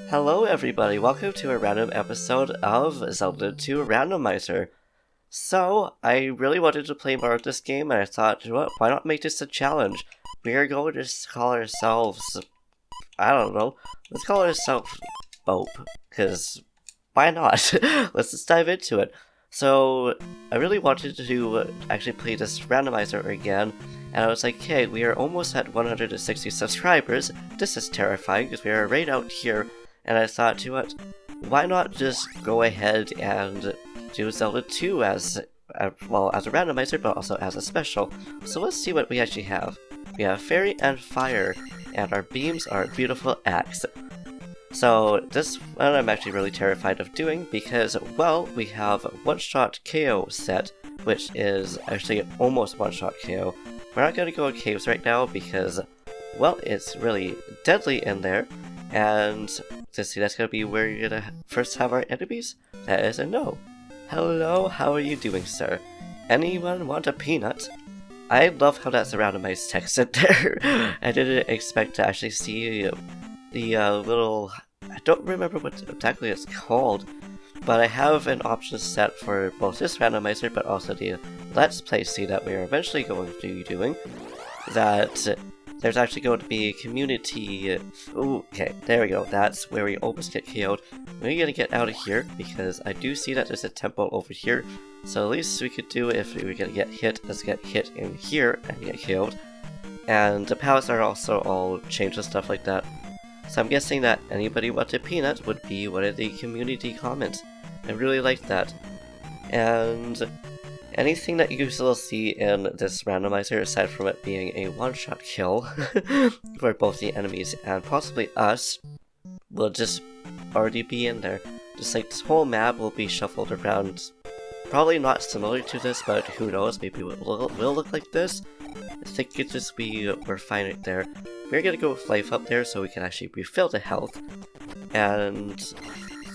Hello everybody, welcome to a random episode of Zelda 2 Randomizer. So, I really wanted to play more of this game and I thought, why not make this a challenge? We are going to call ourselves, I don't know, let's call ourselves Bope, because why not? Let's just dive into it. So, I really wanted to actually play this randomizer again, and I was like, hey, we are almost at 160 subscribers. This is terrifying because we are right out here, and I thought, why not just go ahead and do Zelda 2 as a randomizer, but also as a special. So let's see what we actually have. We have Fairy and Fire, and our beams are Beautiful Axe. So this one I'm actually really terrified of doing because, well, we have one-shot KO set, which is actually almost one-shot KO. We're not going to go in caves right now because, well, it's really deadly in there, and to see that's going to be where you're going to first have our enemies? That is a no. Hello, how are you doing, sir? Anyone want a peanut? I love how that's a randomized text in there. I didn't expect to actually see the little, I don't remember what exactly it's called, but I have an option set for both this randomizer but also the Let's Play seed that we are eventually going to be doing, that there's actually going to be a community. Okay, there we go, that's where we almost get KO'd. We're gonna get out of here because I do see that there's a temple over here, so at least we could do if we were gonna get hit, let's get hit in here and get KO'd. And the palettes are also all changed and stuff like that. So I'm guessing that anybody wanted peanut would be one of the community comments. I really like that. And anything that you still see in this randomizer, aside from it being a one-shot kill for both the enemies and possibly us, will just already be in there. Just like this whole map will be shuffled around. Probably not similar to this, but who knows, maybe it will look like this. I think it just we're fine right there. We're gonna go with life up there so we can actually refill the health. And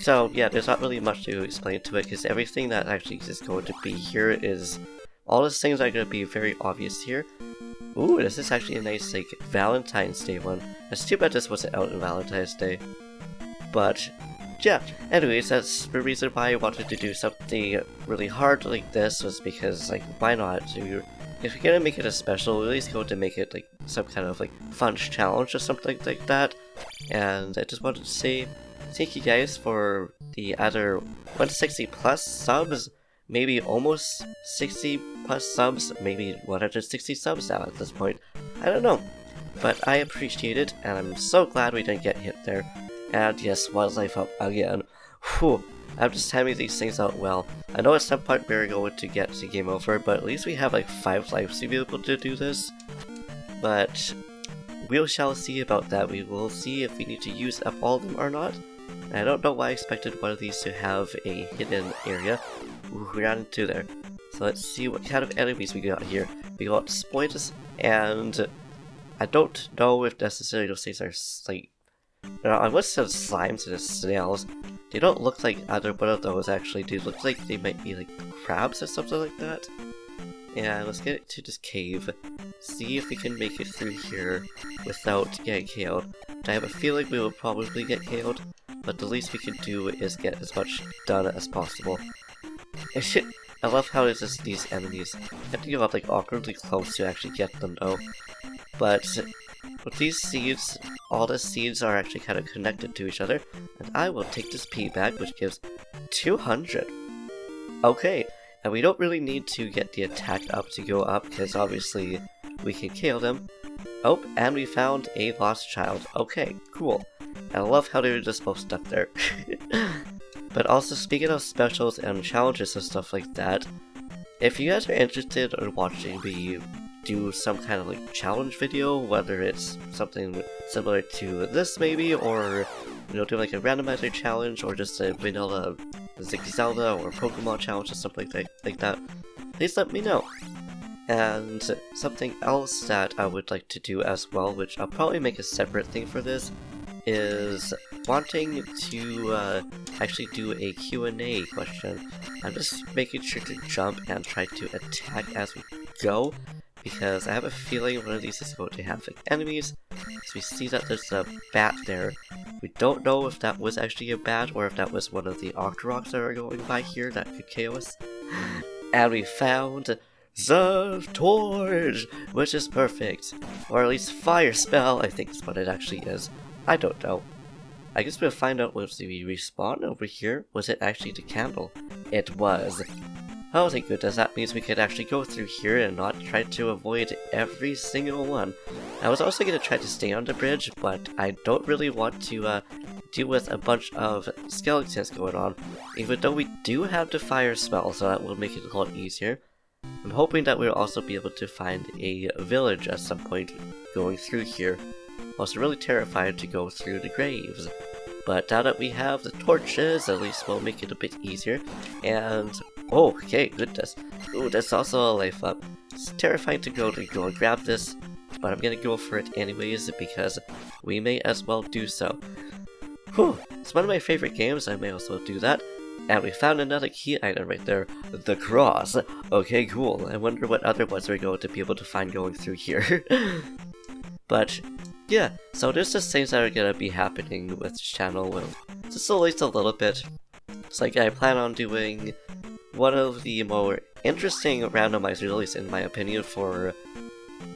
so yeah, there's not really much to explain to it because everything that actually is going to be here is, all these things are going to be very obvious here. Ooh, this is actually a nice like Valentine's Day one. It's too bad this wasn't out on Valentine's Day. But yeah, anyways, that's the reason why I wanted to do something really hard like this, was because, like, why not? If you're gonna make it a special, at least go to make it like some kind of like fun challenge or something like that. And I just wanted to say thank you guys for the other 160 plus subs, maybe almost 60 plus subs, maybe 160 subs now at this point. I don't know, but I appreciate it, and I'm so glad we didn't get hit there. And yes, one life up again. Whew, I'm just timing these things out well. I know at some point we're going to get to game over, but at least we have like 5 lives to be able to do this. But we shall see about that. We will see if we need to use up all of them or not. And I don't know why I expected one of these to have a hidden area. Ooh, we ran into there. So let's see what kind of enemies we got here. We got spiders, and I don't know if necessarily those things are like, I would say slimes and snails. They don't look like either one of those actually. They look like they might be like crabs or something like that. And let's get to this cave. See if we can make it through here without getting KO'd. I have a feeling we will probably get KO'd, but the least we can do is get as much done as possible. I love how it's just these enemies. I have to go up like awkwardly close to actually get them though. But with these seeds, all the seeds are actually kind of connected to each other, and I will take this pea bag, which gives 200. Okay, and we don't really need to get the attack up to go up, because obviously we can kill them. Oh, and we found a lost child. Okay, cool. I love how they're just both stuck there. But also, speaking of specials and challenges and stuff like that, if you guys are interested in watching me do some kind of like challenge video, whether it's something similar to this maybe, or do like a randomizer challenge, or just a vanilla Zelda or Pokemon challenge or something like that, please let me know. And something else that I would like to do as well, which I'll probably make a separate thing for this, is wanting to actually do a Q&A question. I'm just making sure to jump and try to attack as we go, because I have a feeling one of these is going to have like enemies. So we see that there's a bat there. We don't know if that was actually a bat or if that was one of the Octoroks that are going by here that could KO us. And we found the torch, which is perfect. Or at least fire spell, I think is what it actually is. I don't know. I guess we'll find out once we respawn over here. Was it actually the candle? It was. Oh thank goodness, that means we could actually go through here and not try to avoid every single one. I was also going to try to stay on the bridge, but I don't really want to deal with a bunch of skeletons going on, even though we do have the fire spell, so that will make it a lot easier. I'm hoping that we'll also be able to find a village at some point going through here. I'm also really terrified to go through the graves. But now that we have the torches, at least we'll make it a bit easier. And oh, okay, goodness. Ooh, that's also a life up. It's terrifying to go and grab this, but I'm gonna go for it anyways because we may as well do so. Whew, it's one of my favorite games, I may also do that. And we found another key item right there, the cross. Okay, cool. I wonder what other ones we're going to be able to find going through here. But yeah, so there's just things that are gonna be happening with this channel, just at least a little bit. It's like I plan on doing one of the more interesting randomizers, at least in my opinion, for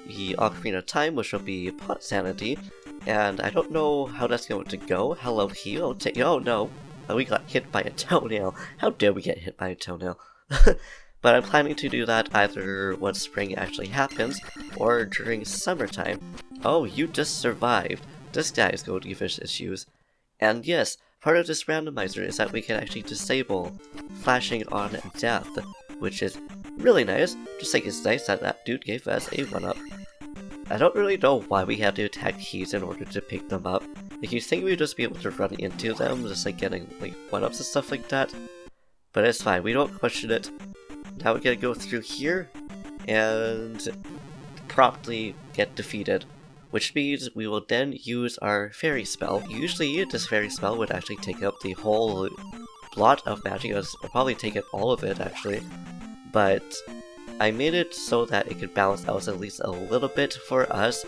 the Ocarina of Time, which will be Pot Sanity. And I don't know how that's going to go. Hello, heal. Oh no, we got hit by a toenail. How dare we get hit by a toenail? But I'm planning to do that either once spring actually happens, or during summertime. Oh, you just survived. This guy is going to give us issues. And yes, part of this randomizer is that we can actually disable flashing on death, which is really nice. Just like it's nice that that dude gave us a 1-up. I don't really know why we had to attack keys in order to pick them up. Like, you think we'd just be able to run into them, just like getting like 1-ups and stuff like that. But it's fine, we don't question it. Now we gotta go through here and promptly get defeated. Which means we will then use our fairy spell. Usually this fairy spell would actually take up the whole lot of magic, or probably take up all of it actually. But I made it so that it could balance out at least a little bit for us,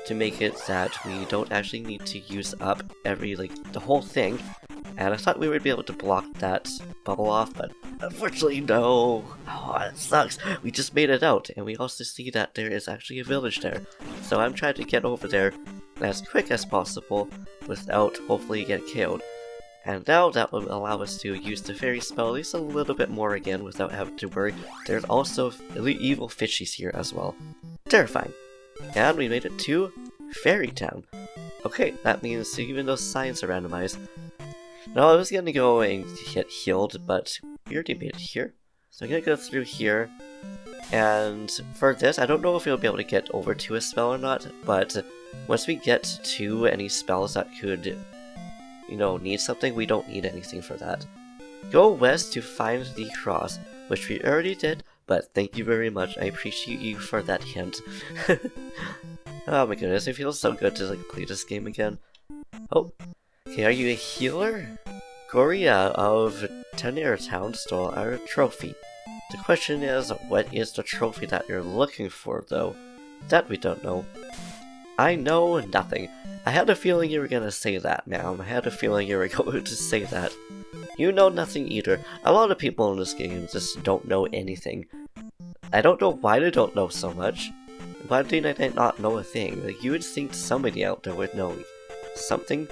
to make it that we don't actually need to use up the whole thing. And I thought we would be able to block that bubble off, but unfortunately no. Oh, it sucks. We just made it out, and we also see that there is actually a village there. So I'm trying to get over there as quick as possible without hopefully getting killed. And now that will allow us to use the fairy spell at least a little bit more again without having to worry. There's also evil fishies here as well. Terrifying. And we made it to Fairy Town. Okay, that means even those signs are randomized. Now I was gonna go and get healed, but we already made it here. So I'm gonna go through here. And for this, I don't know if we'll be able to get over to a spell or not, but once we get to any spells that could, need something, we don't need anything for that. Go west to find the cross, which we already did, but thank you very much. I appreciate you for that hint. Oh my goodness, it feels so good to play this game again. Oh, okay, are you a healer? Goria of Tenere Town stole our trophy. The question is, what is the trophy that you're looking for, though? That we don't know. I know nothing. I had a feeling you were gonna say that, ma'am. I had a feeling you were going to say that. You know nothing either. A lot of people in this game just don't know anything. I don't know why they don't know so much. Why do they not know a thing? Like, you would think somebody out there would know something.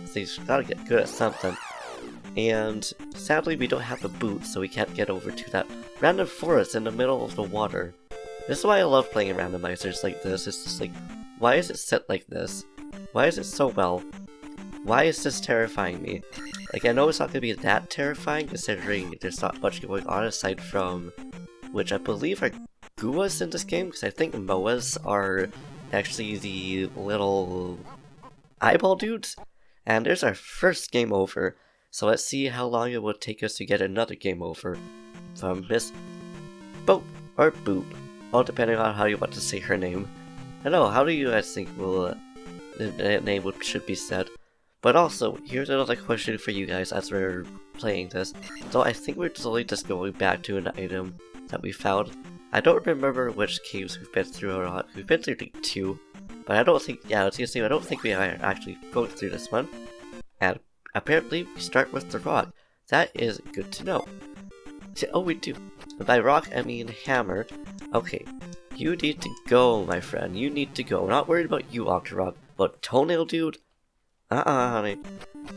So you gotta get good at something. And sadly we don't have a boot, so we can't get over to that random forest in the middle of the water. This is why I love playing randomizers like this. It's just like, why is it set like this? Why is it so well? Why is this terrifying me? Like, I know it's not gonna be that terrifying considering there's not much going on aside from, which I believe are Guas in this game, because I think Moas are actually the little eyeball dudes. And there's our first game over. So let's see how long it will take us to get another game over from Miss Bope or Boop, all depending on how you want to say her name. I know, how do you guys think the name should be said? But also, here's another question for you guys as we're playing this. So I think we're slowly just going back to an item that we found. I don't remember which caves we've been through or not. We've been through like 2, but I don't think, I was gonna say, I don't think we are actually going through this one. And apparently we start with the rock. That is good to know. Oh, we do. By rock, I mean hammer. Okay, you need to go, my friend. You need to go. I'm not worried about you, Octorok, but Toenail Dude? Honey.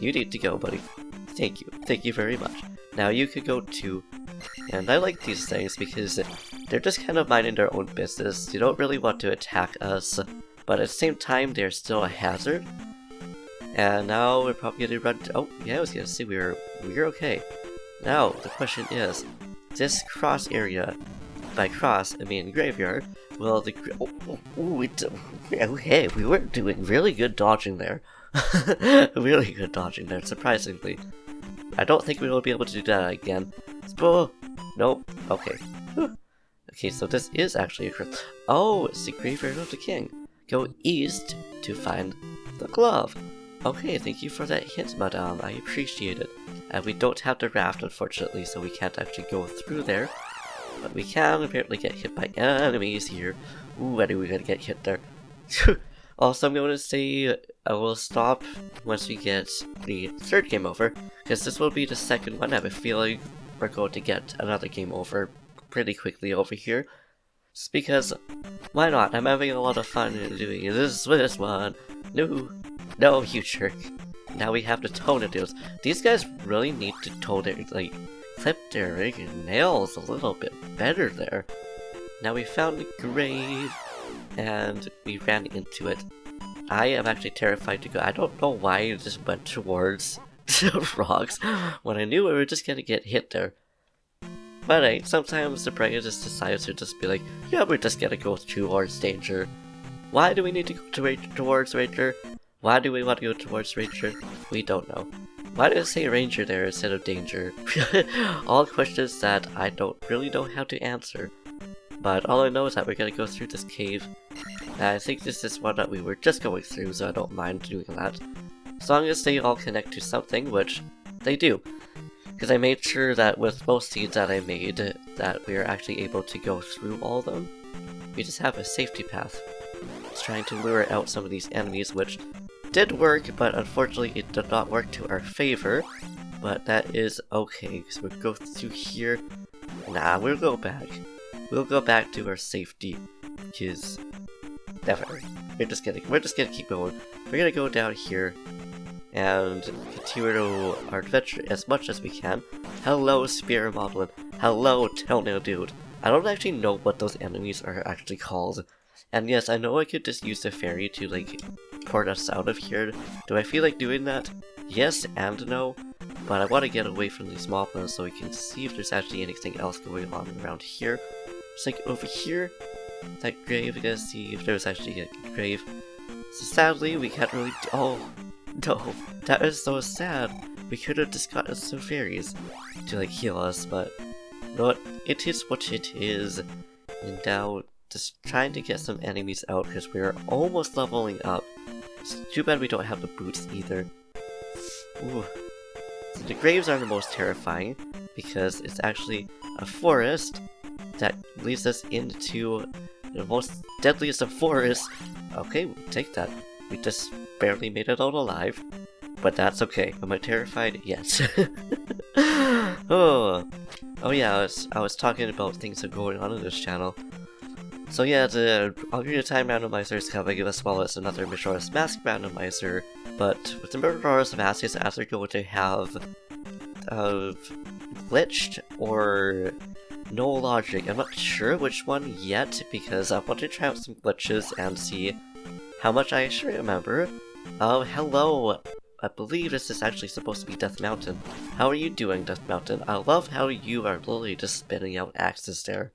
You need to go, buddy. Thank you. Thank you very much. Now you could go too. And I like these things because they're just kind of minding their own business. They don't really want to attack us, but at the same time, they're still a hazard. And now we're probably gonna run. Oh, yeah, I was gonna say we're okay. Now the question is, this cross area, by cross I mean graveyard, will the hey, we were doing really good dodging there. Really good dodging there, surprisingly. I don't think we will be able to do that again. Oh, nope. Okay. Okay, so this is actually a cross. Oh, it's the graveyard of the king. Go east to find the glove. Okay, thank you for that hint, madame. I appreciate it. And we don't have the raft, unfortunately, so we can't actually go through there. But we can apparently get hit by enemies here. Ooh, I knew we were gonna get hit there. Also, I'm going to say I will stop once we get the third game over, because this will be the second one. I have a feeling we're going to get another game over pretty quickly over here. Just because, why not? I'm having a lot of fun doing this with this one. No, you jerk. Now we have to tone it. These guys really need to tone it, like, clip their nails a little bit better there. Now we found the grave, and we ran into it. I am actually terrified to go. I don't know why I just went towards the rocks when I knew we were just gonna get hit there. But hey, sometimes the brain just decides to just be like, yeah, we're just gonna go towards danger. Why do we need to go towards Ranger? Why do we want to go towards Ranger? We don't know. Why did it say Ranger there instead of Danger? All questions that I don't really know how to answer. But all I know is that we're gonna go through this cave. And I think this is one that we were just going through, so I don't mind doing that. As long as they all connect to something, which they do. Because I made sure that with most seeds that I made, that we are actually able to go through all of them. We just have a safety path. It's trying to lure out some of these enemies, which did work, but unfortunately it did not work to our favor. But that is okay, because we'll go through here. Nah, we'll go back. We'll go back to our safety, because definitely we're just gonna keep going. We're gonna go down here and continue our adventure as much as we can. Hello, Spear Moblin. Hello, Toenail Dude. I don't actually know what those enemies are actually called. And yes, I know I could just use the fairy to like port us out of here. Do I feel like doing that? Yes and no. But I want to get away from these moblins so we can see if there's actually anything else going on around here. Just like over here, that grave, we gotta see if there's actually a grave. So sadly, we can't really oh, no, that is so sad. We could have just gotten some fairies to like heal us, but you know what? It is what it is. And now, just trying to get some enemies out because we're almost leveling up. It's too bad we don't have the boots either. Ooh. So the graves are the most terrifying because it's actually a forest that leads us into the most deadliest of forests. Okay, we'll take that. We just barely made it out alive, but that's okay. Am I terrified? Yes. Oh yeah, I was talking about things that are going on in this channel. So yeah, the Ocarina of Time randomizer is coming as well as another Majora's Mask randomizer, but with the Majora's Mask is either going to have glitched or no logic. I'm not sure which one yet because I want to try out some glitches and see how much I actually remember. Hello. I believe this is actually supposed to be Death Mountain. How are you doing, Death Mountain? I love how you are literally just spinning out axes there.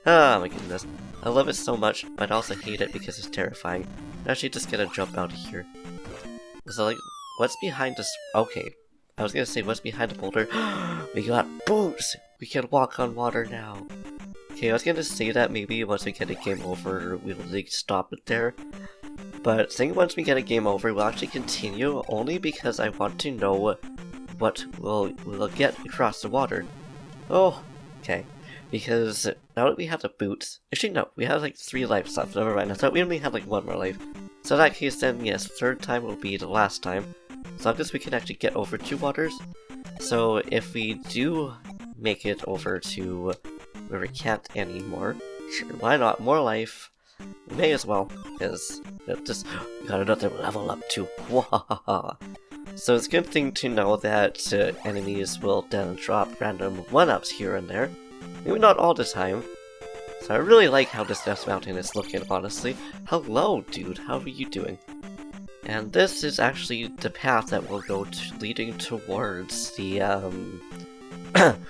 Oh my goodness. I love it so much, but I also hate it because it's terrifying. I'm actually just gonna jump out of here. So like, what's behind this? Okay. I was gonna say, what's behind the boulder? We got boots! We can walk on water now. Okay, I was gonna say that maybe once we get a game over, we'll like stop it there. But I think once we get a game over, we'll actually continue, only because I want to know what we'll get across the water. Oh, okay. because now that we have the boots, actually no, we have like 3 lives left, never mind, I thought we only had like 1 more life. So in that case then, yes, 3rd time will be the last time, as long as we can actually get over 2 waters. So if we do make it over to where we can't anymore, sure, why not, more life, we may as well, because just got another level up too. Wahaha. So it's a good thing to know that enemies will then drop random 1-ups here and there. Maybe not all the time. So I really like how this Death Mountain is looking, honestly. Hello, dude, how are you doing? And this is actually the path that will go leading towards the,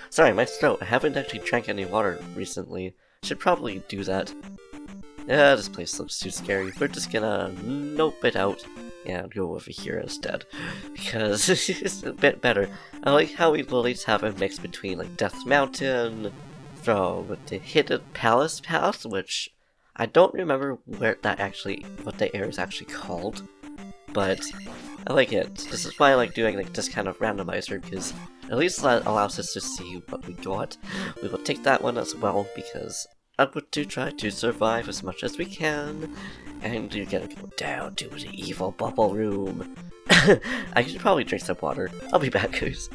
Sorry, my throat. I haven't actually drank any water recently. Should probably do that. Yeah, this place looks too scary. We're just gonna nope it out and go over here instead, because it's a bit better. I like how we will at least have a mix between like Death Mountain, from the Hidden Palace path, which I don't remember what the area is actually called, but I like it. This is why I like doing like this kind of randomizer, because at least that allows us to see what we got. We will take that one as well, because I want to try to survive as much as we can, and you're gonna go down to the evil bubble room. I should probably drink some water. I'll be back, guys.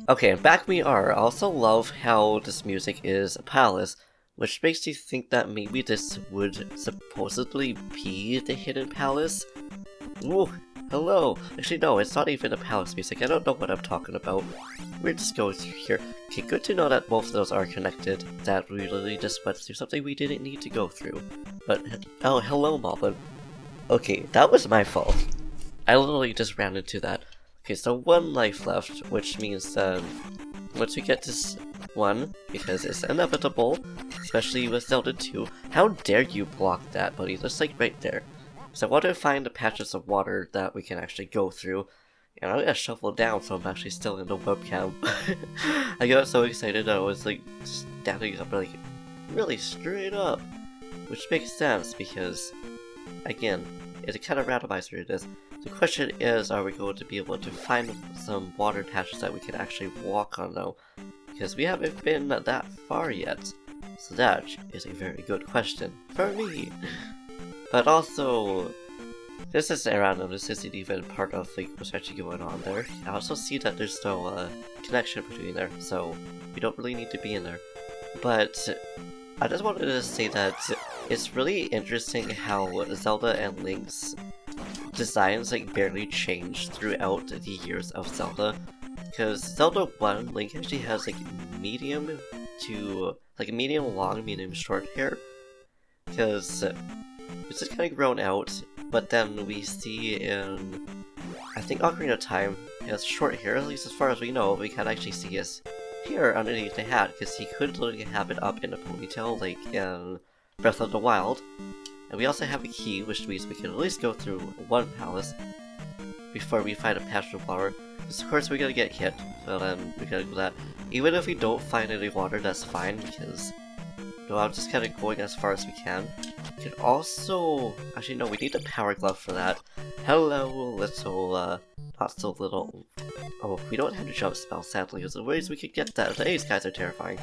Okay, and back we are. I also love how this music is a palace, which makes you think that maybe this would supposedly be the hidden palace. Ooh. Hello! Actually, no, it's not even a palace music. I don't know what I'm talking about. We're just going through here. Okay, good to know that both of those are connected. That we literally just went through something we didn't need to go through. But, oh, hello, Moblin. Okay, that was my fault. I literally just ran into that. Okay, so 1 life left, which means that once we get this one, because it's inevitable, especially with Zelda 2, how dare you block that, buddy? That's like right there. So I want to find the patches of water that we can actually go through, and I'm gonna shuffle down so I'm actually still in the webcam. I got so excited I was like standing up like really straight up, which makes sense because, again, it's a kind of randomizer it is. The question is, are we going to be able to find some water patches that we can actually walk on though? Because we haven't been that far yet. So that is a very good question for me. But also, this is random, this isn't even part of like what's actually going on there. I also see that there's no connection between there, so we don't really need to be in there. But I just wanted to say that it's really interesting how Zelda and Link's designs like barely changed throughout the years of Zelda. Because Zelda 1, Link actually has like medium to like medium long, medium short hair. Because it's just kind of grown out, but then we see in, I think Ocarina of Time, he has short hair, at least as far as we know. We can actually see his hair underneath the hat, because he could literally have it up in a ponytail, like in Breath of the Wild. And we also have a key, which means we can at least go through 1 palace before we find a patch of water. Because of course we're gonna get hit, so then we gotta do that. Even if we don't find any water, that's fine, because I'm just kind of going as far as we can. We can also... Actually, no, we need a power glove for that. Hello, little, not so little... Oh, we don't have a jump spell, sadly. There's ways we could get that. These guys are terrifying.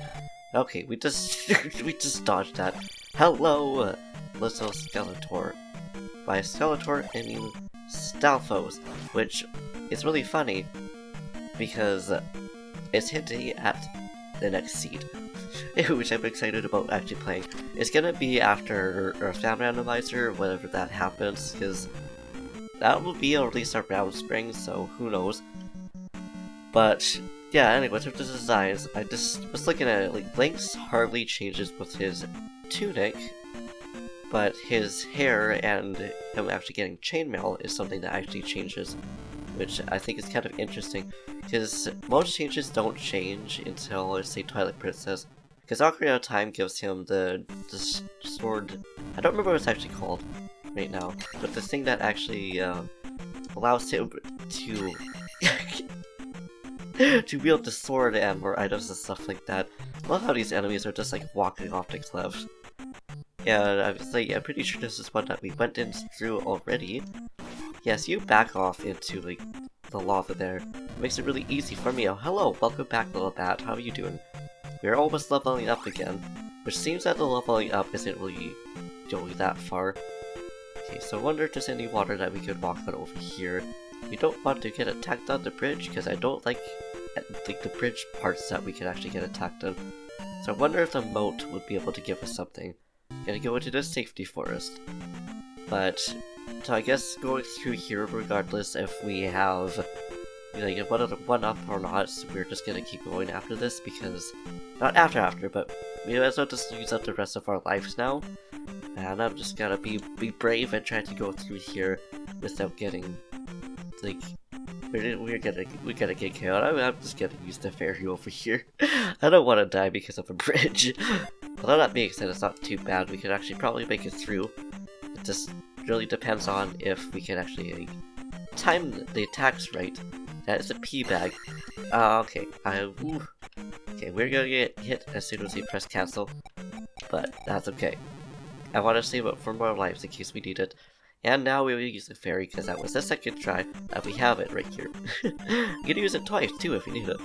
Okay, we just... we just dodged that. Hello, little Skeletor. By Skeletor, I mean Stalfos, which is really funny, because it's hinting at the next seed. Which I'm excited about actually playing. It's gonna be after Earthbound Randomizer, whenever that happens, because that will be at least around spring, so who knows. But yeah, anyway, with the designs, I just was looking at it, like Link's hardly changes with his tunic, but his hair and him actually getting chainmail is something that actually changes, which I think is kind of interesting, because most changes don't change until, let's say, Twilight Princess. Because Ocarina of Time gives him the sword, I don't remember what it's actually called right now, but the thing that actually allows him to to wield the sword and more items and stuff like that. I love how these enemies are just like walking off the cliff. And I was like, I'm pretty sure this is one that we went in through already. Yes, you back off into like the lava there. It makes it really easy for me. Oh, hello, welcome back, little bat. How are you doing? We're almost leveling up again, which seems that the leveling up isn't really going that far. Okay, so I wonder if there's any water that we could walk on over here. We don't want to get attacked on the bridge because I don't like the bridge parts that we can actually get attacked on. So I wonder if the moat would be able to give us something. Gonna go into the safety forest. But, so I guess going through here regardless if we have like one up or not, we're just gonna keep going after this because, not after, but we might as well just use up the rest of our lives now. And I'm just gonna be brave and try to go through here without getting, like, we're gonna get killed. I'm just gonna use the ferry over here. I don't want to die because of a bridge. Although that being said, it's not too bad. We could actually probably make it through. It just really depends on if we can actually time the attacks right. That is a pea bag. Okay. Okay, we're gonna get hit as soon as we press cancel, but that's okay. I want to save up for more lives in case we need it. And now we will use the fairy because that was the second try that we have it right here. You can use it twice too if you need it.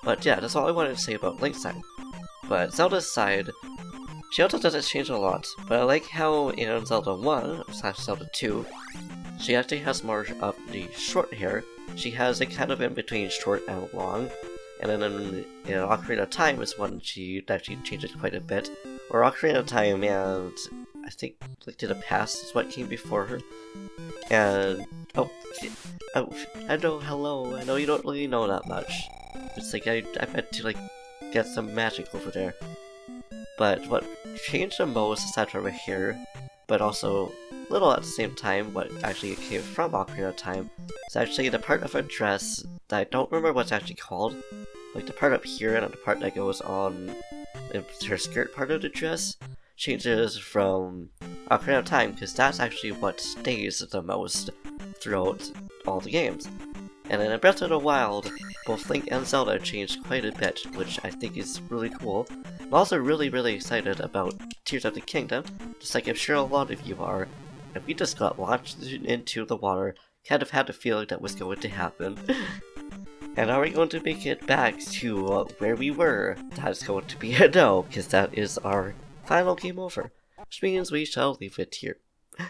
But yeah, that's all I wanted to say about Link's side. But Zelda's side, she also doesn't change a lot, but I like how in Zelda 1/Zelda 2, she actually has more of the short hair. She has it kind of in between short and long, and then in Ocarina of Time is when she actually changes quite a bit. Or Ocarina of Time and I think like to the past is what came before her. And oh, I know, hello. I know you don't really know that much. It's like I meant to like get some magic over there. But what changed the most aside from her hair, but also little at the same time, what actually came from Ocarina of Time, is actually the part of her dress that I don't remember what's actually called. Like the part up here and the part that goes on her skirt part of the dress changes from Ocarina of Time because that's actually what stays the most throughout all the games. And in Breath of the Wild, both Link and Zelda changed quite a bit, which I think is really cool. I'm also really excited about Tears of the Kingdom, just like I'm sure a lot of you are. And we just got launched into the water, kind of had a feeling that was going to happen. And are we going to make it back to where we were? That's going to be a no, because that is our final game over. Which means we shall leave it here.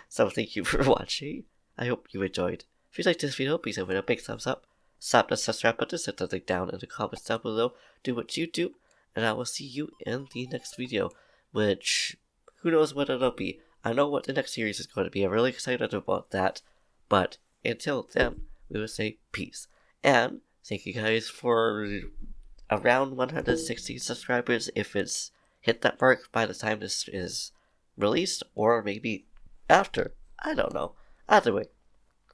So thank you for watching. I hope you enjoyed. If you liked this video, please give it a big thumbs up. Slap the subscribe button, set the link down in the comments down below. Do what you do, and I will see you in the next video. Which, who knows what it'll be. I know what the next series is going to be. I'm really excited about that. But until then, we will say peace. And thank you guys for around 160 subscribers if it's hit that mark by the time this is released, or maybe after. I don't know. Either way,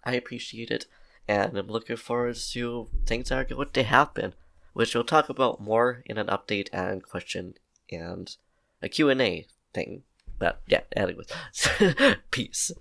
I appreciate it, and I'm looking forward to things that are going to happen, which we'll talk about more in an update and question and a Q&A thing. But yeah, anyways, peace.